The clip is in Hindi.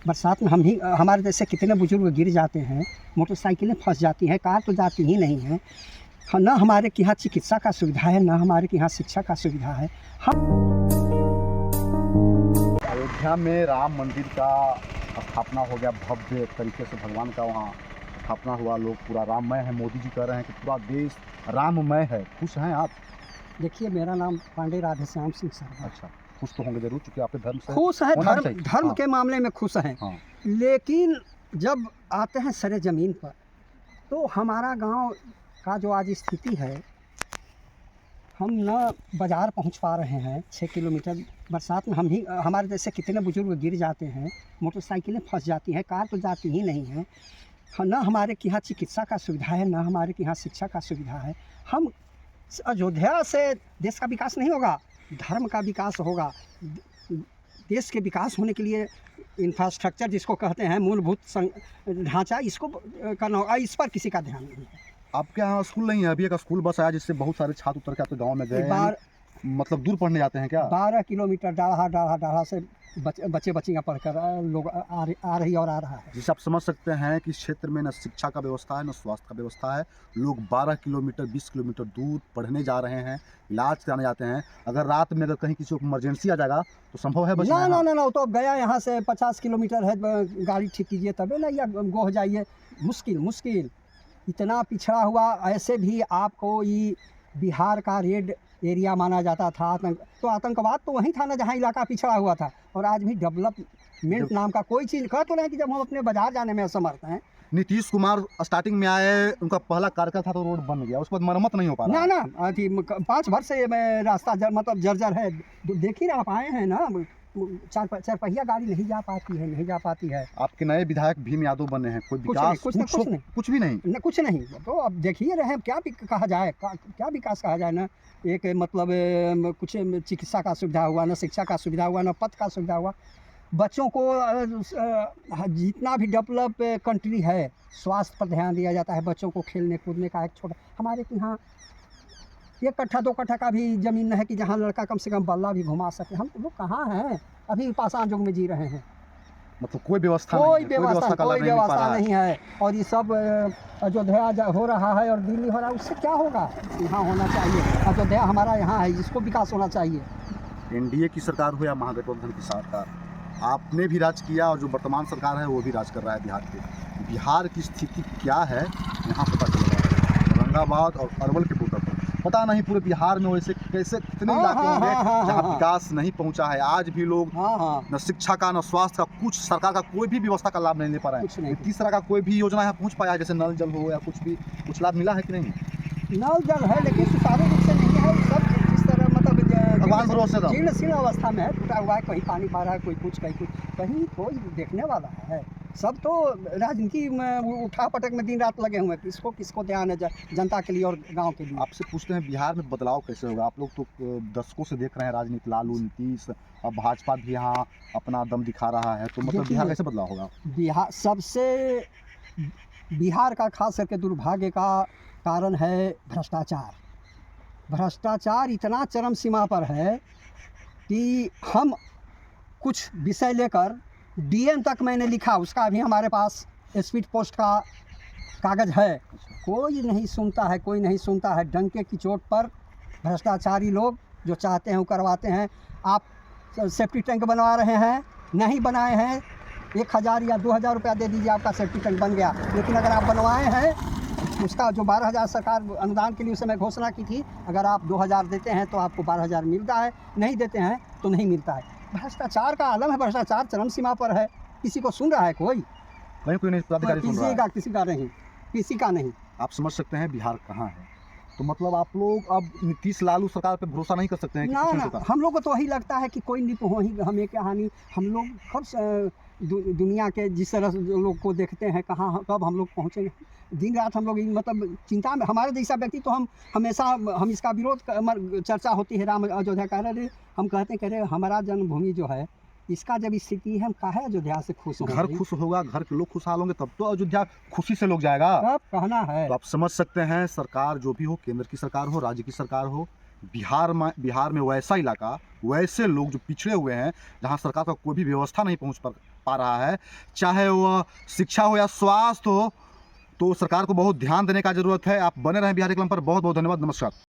बरसात में हम ही हमारे जैसे कितने बुजुर्ग गिर जाते हैं, मोटरसाइकिलें फंस जाती हैं, कार तो जाती ही नहीं है। ना हमारे के यहाँ चिकित्सा का सुविधा है, ना हमारे के यहाँ शिक्षा का सुविधा है। अयोध्या में राम मंदिर का स्थापना हो गया भव्य तरीके से, भगवान का वहाँ स्थापना हुआ, लोग पूरा राममय है। मोदी जी कह रहे हैं कि पूरा देश राममय है। खुश हैं आप? देखिए, मेरा नाम पांडे राधेश्याम सिंह शर्मा। अच्छा, खुश तो होंगे जरूर, क्योंकि आपके धर्म से खुश है, धर्म हाँ। के मामले में खुश हैं। हाँ। लेकिन जब आते हैं सरे ज़मीन पर, तो हमारा गांव का जो आज स्थिति है, हम न बाज़ार पहुंच पा रहे हैं 6 किलोमीटर। बरसात में हम ही हमारे जैसे कितने बुजुर्ग गिर जाते हैं, मोटरसाइकिलें फंस जाती हैं, कार तो जाती ही नहीं है। ना हमारे के यहाँ चिकित्सा का सुविधा है, ना हमारे के यहाँ शिक्षा का सुविधा है। हम अयोध्या से देश का विकास नहीं होगा, धर्म का विकास होगा। देश के विकास होने के लिए इंफ्रास्ट्रक्चर जिसको कहते हैं, मूलभूत ढांचा, इसको करना होगा। इस पर किसी का ध्यान नहीं है। आपके यहाँ स्कूल नहीं है? अभी एक स्कूल बस आया जिससे बहुत सारे छात्र उतर के आपके गाँव में गए, मतलब दूर पढ़ने जाते हैं क्या? 12 किलोमीटर डाढ़ा से बच्चे बच्चियाँ पढ़कर लोग आ रही और आ रहा है। जिसे आप समझ सकते हैं कि इस क्षेत्र में न शिक्षा का व्यवस्था है, न स्वास्थ्य का व्यवस्था है। लोग 12 किलोमीटर 20 किलोमीटर दूर पढ़ने जा रहे हैं, इलाज कराने जाते हैं। अगर रात में अगर कहीं किसी को इमरजेंसी आ जाएगा तो संभव है बचना? ना, तो गया यहाँ से 50 किलोमीटर है, गाड़ी ठीक कीजिए तबे ना, या गोह जाइए। मुश्किल इतना पिछड़ा हुआ। ऐसे भी आपको ये बिहार का रेड एरिया माना जाता था। आतंकवाद तो वहीं था ना जहाँ इलाका पिछड़ा हुआ था। और आज भी डेवलपमेंट नाम का कोई चीज़ कह तो नहीं कि जब हम अपने बाजार जाने में असमर्थ हैं। नीतीश कुमार स्टार्टिंग में आए, उनका पहला कार्यकाल था तो रोड बन गया, उसके बाद मरम्मत नहीं हो पा रहा। ना 5 वर्ष से रास्ता मतलब जर्जर है। देख ही आप आए हैं ना, चार पहिया गाड़ी नहीं जा पाती है। आपके नए विधायक भीम यादव बने हैं, कोई विकास कुछ भी नहीं। कुछ नहीं। तो अब देखिए रहे क्या कहा जाए, क्या विकास कहा जाए ना। एक मतलब कुछ चिकित्सा का सुविधा हुआ, ना शिक्षा का सुविधा हुआ, ना पथ का सुविधा हुआ। बच्चों को जितना भी डेवलप कंट्री है, स्वास्थ्य पर ध्यान दिया जाता है। बच्चों को खेलने कूदने का एक छोटा, हमारे यहाँ 1 कट्ठा 2 कट्ठा का भी ज़मीन है कि जहाँ लड़का कम से कम बल्ला भी घुमा सके। हम लोग कहाँ हैं? अभी पाषाण युग में जी रहे हैं। मतलब कोई व्यवस्था नहीं है। और ये सब अयोध्या हो रहा है और दिल्ली हो रहा है, उससे क्या होगा? यहाँ होना चाहिए, अयोध्या हमारा यहाँ है, इसको विकास होना चाहिए। एनडीए की सरकार हो या महागठबंधन की सरकार, आपने भी राज किया और जो वर्तमान सरकार है वो भी राज कर रहा है बिहार के। बिहार की स्थिति क्या है यहाँ पता चल रहा है। औरंगाबाद और अरवल के बॉर्डर पर पता नहीं पूरे बिहार में वैसे कैसे कितने इलाके होंगे जहाँ विकास नहीं पहुँचा है। आज भी लोग न शिक्षा का, न स्वास्थ्य का, कुछ सरकार का कोई भी व्यवस्था का लाभ नहीं ले पा रहे हैं। किस तरह का कोई भी योजना यहाँ पहुँच पाया, जैसे नल जल हो या कुछ लाभ मिला है कि नहीं? नल जल है लेकिन सुचारू रूप से नहीं है। सब जिस तरह मतलब भगवान भरोसे जीर्ण अवस्था में है, टूटा हुआ है। कहीं पानी पा रहा है, कोई कुछ कहीं कोई देखने वाला है। सब तो राजनीति में उठा पटक में दिन रात लगे हुए हैं। किसको ध्यान है जनता के लिए और गांव के लिए? आपसे पूछते हैं बिहार में बदलाव कैसे होगा? आप लोग तो दशकों से देख रहे हैं राजनीति, लालू, नीतीश, अब भाजपा भी यहाँ अपना दम दिखा रहा है, तो मतलब बिहार कैसे बदलाव होगा? बिहार का खास करके दुर्भाग्य का कारण है भ्रष्टाचार इतना चरम सीमा पर है कि हम कुछ विषय लेकर डीएम तक मैंने लिखा, उसका भी हमारे पास स्पीड पोस्ट का कागज़ है। कोई नहीं सुनता है। डंके की चोट पर भ्रष्टाचारी लोग जो चाहते हैं वो करवाते हैं। आप सेफ्टी टैंक बनवा रहे हैं, नहीं बनाए हैं, 1000 या 2000 रुपया दे दीजिए, आपका सेफ्टी टैंक बन गया। लेकिन अगर आप बनवाए हैं, उसका जो 12000 सरकार अनुदान के लिए उस समय घोषणा की थी, अगर आप 2000 देते हैं तो आपको 12000 मिलता है, नहीं देते हैं तो नहीं मिलता है। भ्रष्टाचार का आलम है, भ्रष्टाचार चरम सीमा पर है। किसी को सुन रहा है? कोई नहीं किसी का नहीं। आप समझ सकते हैं बिहार कहाँ है। तो मतलब आप लोग अब नीतीश लालू सरकार पे भरोसा नहीं कर सकते हैं? ना, हम लोग को तो वही लगता है कि कोई निप हो ही हमें क्या हानि। हम लोग कब दुनिया के जिस तरह लोग को देखते हैं, कब हम लोग पहुँचेंगे। दिन रात हम लोग मतलब चिंता में, हमारे जैसा व्यक्ति तो हम हमेशा हम इसका विरोध, चर्चा होती है राम अयोध्या कह रहे, हम कहते हैं हमारा जन्मभूमि जो है, इसका जब स्थिति है, हम काहे अयोध्या से खुश होंगे? घर खुश होगा, घर के लोग खुशहाल होंगे तब तो अयोध्या खुशी से लोग जाएगा। तब कहना है। तो आप समझ सकते हैं, सरकार जो भी हो, केंद्र की सरकार हो, राज्य की सरकार हो, बिहार में वैसा इलाका, वैसे लोग जो पिछड़े हुए हैं, जहाँ सरकार का कोई भी व्यवस्था नहीं पहुँच पा रहा है, चाहे वह शिक्षा हो या स्वास्थ्य हो, तो सरकार को बहुत ध्यान देने का ज़रूरत है। आप बने रहें बिहारी कलम पर। बहुत बहुत धन्यवाद। नमस्कार।